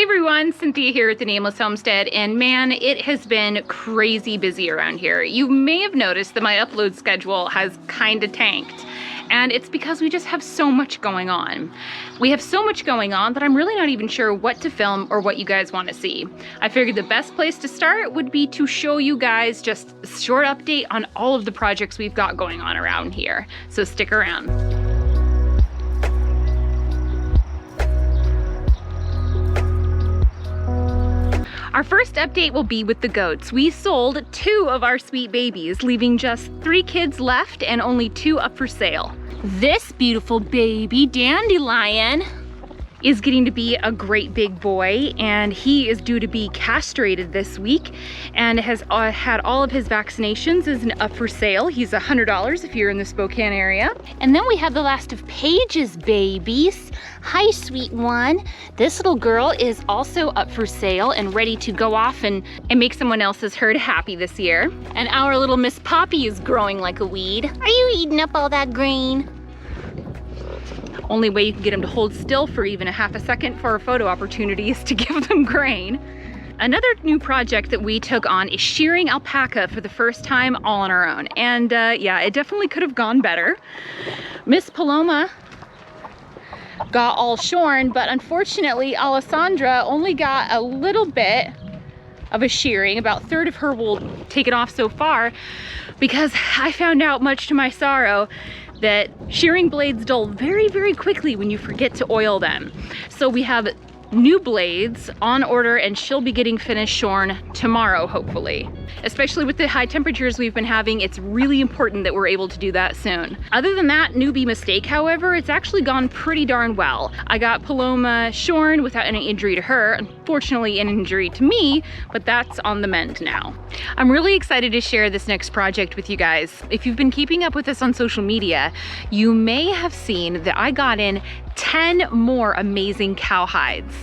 everyone, Cynthia here at the Nameless Homestead, and man, it has been crazy busy around here. You may have noticed that my upload schedule has kinda tanked, and it's because we just have so much going on. We have so much going on that I'm really not even sure what to film or what you guys want to see. I figured the best place to start would be to show you guys just a short update on all of the projects we've got going on around here, so stick around. Our first update will be with the goats. We sold 2 of our sweet babies, leaving just 3 kids left and only 2 up for sale. This beautiful baby Dandelion is getting to be a great big boy, and he is due to be castrated this week and has had all of his vaccinations is up for sale. He's $100 if you're in the Spokane area. And then we have the last of Paige's babies. Hi, sweet one. This little girl is also up for sale and ready to go off and make someone else's herd happy this year. And our little Miss Poppy is growing like a weed. Are you eating up all that grain? Only way you can get them to hold still for even a half a second for a photo opportunity is to give them grain. Another new project that we took on is shearing alpaca for the first time all on our own. And yeah, it definitely could have gone better. Miss Paloma got all shorn, but unfortunately Alessandra only got a little bit of a shearing. About a third of her wool taken off so far, because I found out, much to my sorrow, that shearing blades dull very, very quickly when you forget to oil them. So we have new blades on order, and she'll be getting finished shorn tomorrow, hopefully. Especially with the high temperatures we've been having, it's really important that we're able to do that soon. Other than that newbie mistake, however, it's actually gone pretty darn well. I got Paloma shorn without any injury to her, unfortunately an injury to me, but that's on the mend now. I'm really excited to share this next project with you guys. If you've been keeping up with us on social media, you may have seen that I got in 10 more amazing cow hides.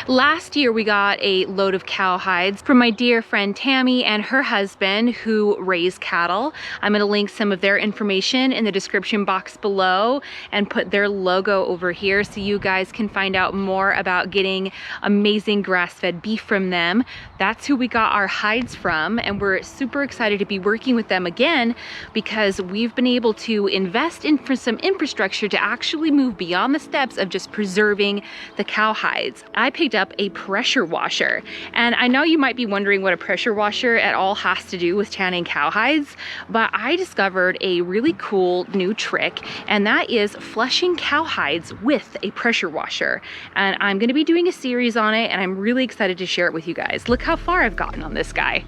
Last year we got a load of cow hides from my dear friend Tammy and her husband who raise cattle. I'm going to link some of their information in the description box below and put their logo over here so you guys can find out more about getting amazing grass-fed beef from them. That's who we got our hides from, and we're super excited to be working with them again because we've been able to invest in some infrastructure to actually move beyond the steps of just preserving the cow hides. I picked up a pressure washer, and I know you might be wondering what a pressure washer at all has to do with tanning cow hides, but I discovered a really cool new trick, and that is flushing cow hides with a pressure washer. And I'm going to be doing a series on it, and I'm really excited to share it with you guys. Look how far I've gotten on this guy.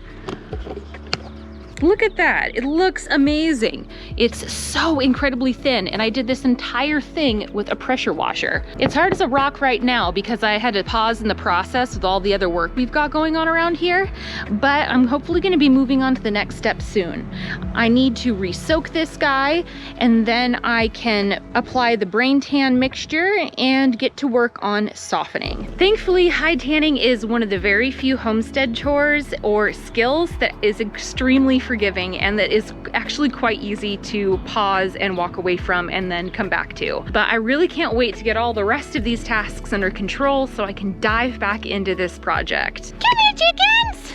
Look at that, it looks amazing. It's so incredibly thin, and I did this entire thing with a pressure washer. It's hard as a rock right now because I had to pause in the process with all the other work we've got going on around here, but I'm hopefully gonna be moving on to the next step soon. I need to re-soak this guy, and then I can apply the brain tan mixture and get to work on softening. Thankfully, hide tanning is one of the very few homestead chores or skills that is extremely forgiving and that is actually quite easy to pause and walk away from and then come back to. But I really can't wait to get all the rest of these tasks under control so I can dive back into this project. Come here, chickens!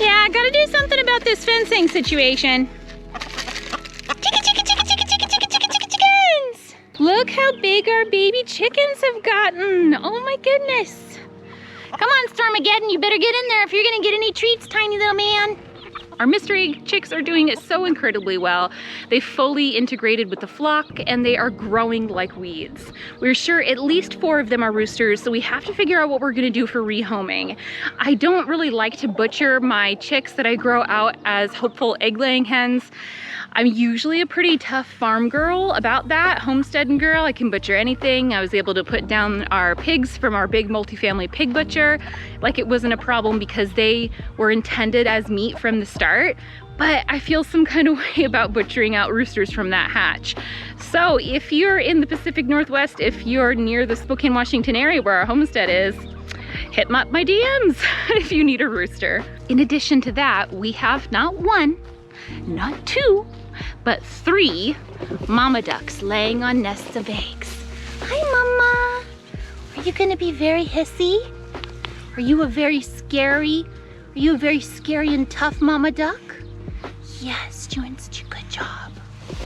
Yeah, I gotta do something about this fencing situation. Chickens! Look how big our baby chickens have gotten. Oh my goodness. Come on, Stormageddon, you better get in there if you're gonna get any treats, tiny little man. Our mystery chicks are doing it so incredibly well. They fully integrated with the flock and they are growing like weeds. We're sure at least 4 of them are roosters, so we have to figure out what we're gonna do for rehoming. I don't really like to butcher my chicks that I grow out as hopeful egg-laying hens. I'm usually a pretty tough farm girl about that, homesteading girl. I can butcher anything. I was able to put down our pigs from our big multifamily pig butcher like it wasn't a problem because they were intended as meat from the start. But I feel some kind of way about butchering out roosters from that hatch. So if you're in the Pacific Northwest, if you're near the Spokane, Washington area where our homestead is, hit my DMs if you need a rooster. In addition to that, we have not 1, not 2, but 3 mama ducks laying on nests of eggs. Hi, Mama. Are you gonna be very hissy? Are you a very scary and tough mama duck? Yes, doing such a good job.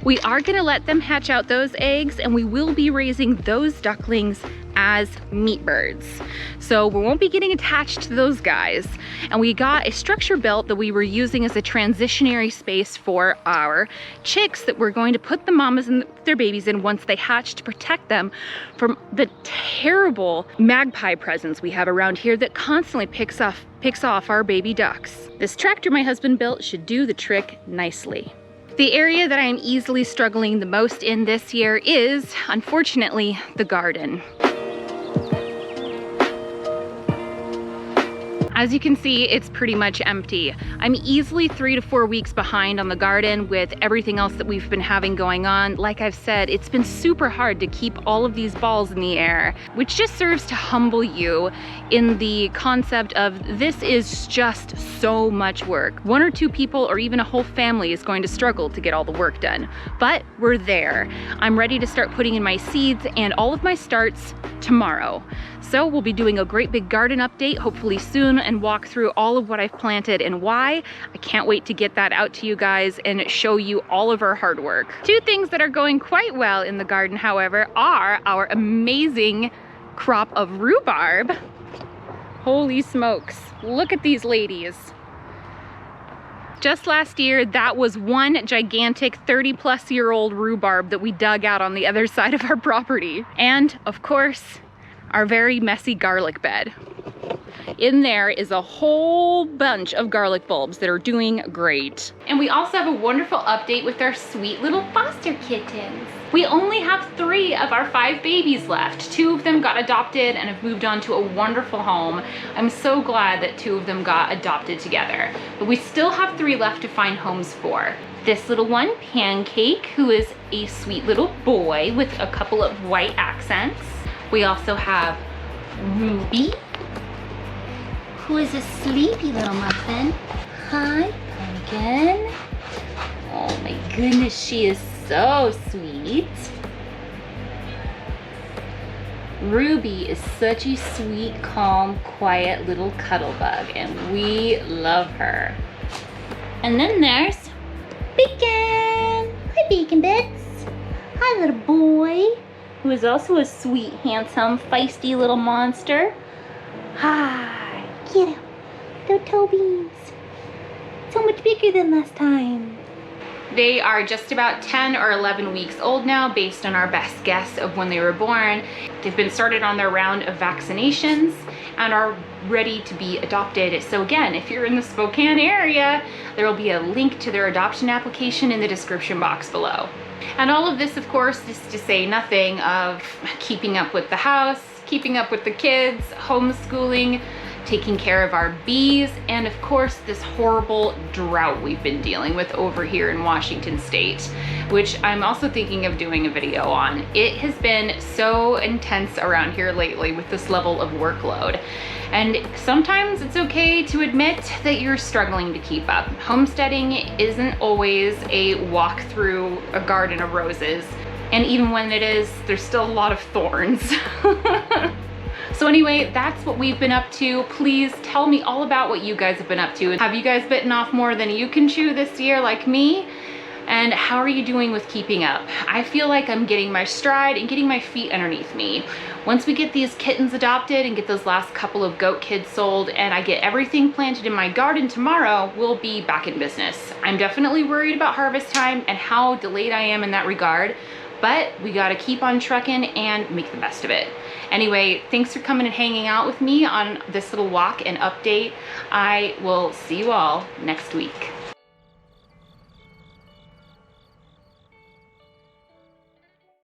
We are gonna let them hatch out those eggs, and we will be raising those ducklings as meat birds. So we won't be getting attached to those guys. And we got a structure built that we were using as a transitionary space for our chicks that we're going to put the mamas and their babies in once they hatch, to protect them from the terrible magpie presence we have around here that constantly picks off our baby ducks. This tractor my husband built should do the trick nicely. The area that I am easily struggling the most in this year is, unfortunately, the garden. As you can see, it's pretty much empty. I'm easily 3 to 4 weeks behind on the garden with everything else that we've been having going on. Like I've said, it's been super hard to keep all of these balls in the air, which just serves to humble you in the concept of this is just so much work. 1 or 2 people or even a whole family is going to struggle to get all the work done, but we're there. I'm ready to start putting in my seeds and all of my starts tomorrow. So we'll be doing a great big garden update hopefully soon and walk through all of what I've planted and why. I can't wait to get that out to you guys and show you all of our hard work. 2 things that are going quite well in the garden, however, are our amazing crop of rhubarb. Holy smokes, look at these ladies. Just last year, that was one gigantic 30-plus-year-old rhubarb that we dug out on the other side of our property. And of course, our very messy garlic bed. In there is a whole bunch of garlic bulbs that are doing great. And we also have a wonderful update with our sweet little foster kittens. We only have 3 of our 5 babies left. 2 of them got adopted and have moved on to a wonderful home. I'm so glad that 2 of them got adopted together. But we still have 3 left to find homes for. This little one, Pancake, who is a sweet little boy with a couple of white accents. We also have Ruby, who is a sleepy little muffin. Hi, Pumpkin. Oh my goodness, she is so sweet. Ruby is such a sweet, calm, quiet little cuddle bug, and we love her. And then there's Bacon. Hi, Bacon Bits. Hi, little boy, who is also a sweet, handsome, feisty little monster. Hi, get him. They're toe beans. So much bigger than last time. They are just about 10 or 11 weeks old now, based on our best guess of when they were born. They've been started on their round of vaccinations and are ready to be adopted. So again, if you're in the Spokane area, there will be a link to their adoption application in the description box below. And all of this, of course, is to say nothing of keeping up with the house, keeping up with the kids, homeschooling, taking care of our bees, and of course this horrible drought we've been dealing with over here in Washington State, which I'm also thinking of doing a video on. It has been so intense around here lately with this level of workload. And sometimes it's okay to admit that you're struggling to keep up. Homesteading isn't always a walk through a garden of roses. And even when it is, there's still a lot of thorns. So anyway, that's what we've been up to. Please tell me all about what you guys have been up to. Have you guys bitten off more than you can chew this year like me? And how are you doing with keeping up? I feel like I'm getting my stride and getting my feet underneath me. Once we get these kittens adopted and get those last couple of goat kids sold and I get everything planted in my garden tomorrow, we'll be back in business. I'm definitely worried about harvest time and how delayed I am in that regard, but we gotta keep on trucking and make the best of it. Anyway, thanks for coming and hanging out with me on this little walk and update. I will see you all next week.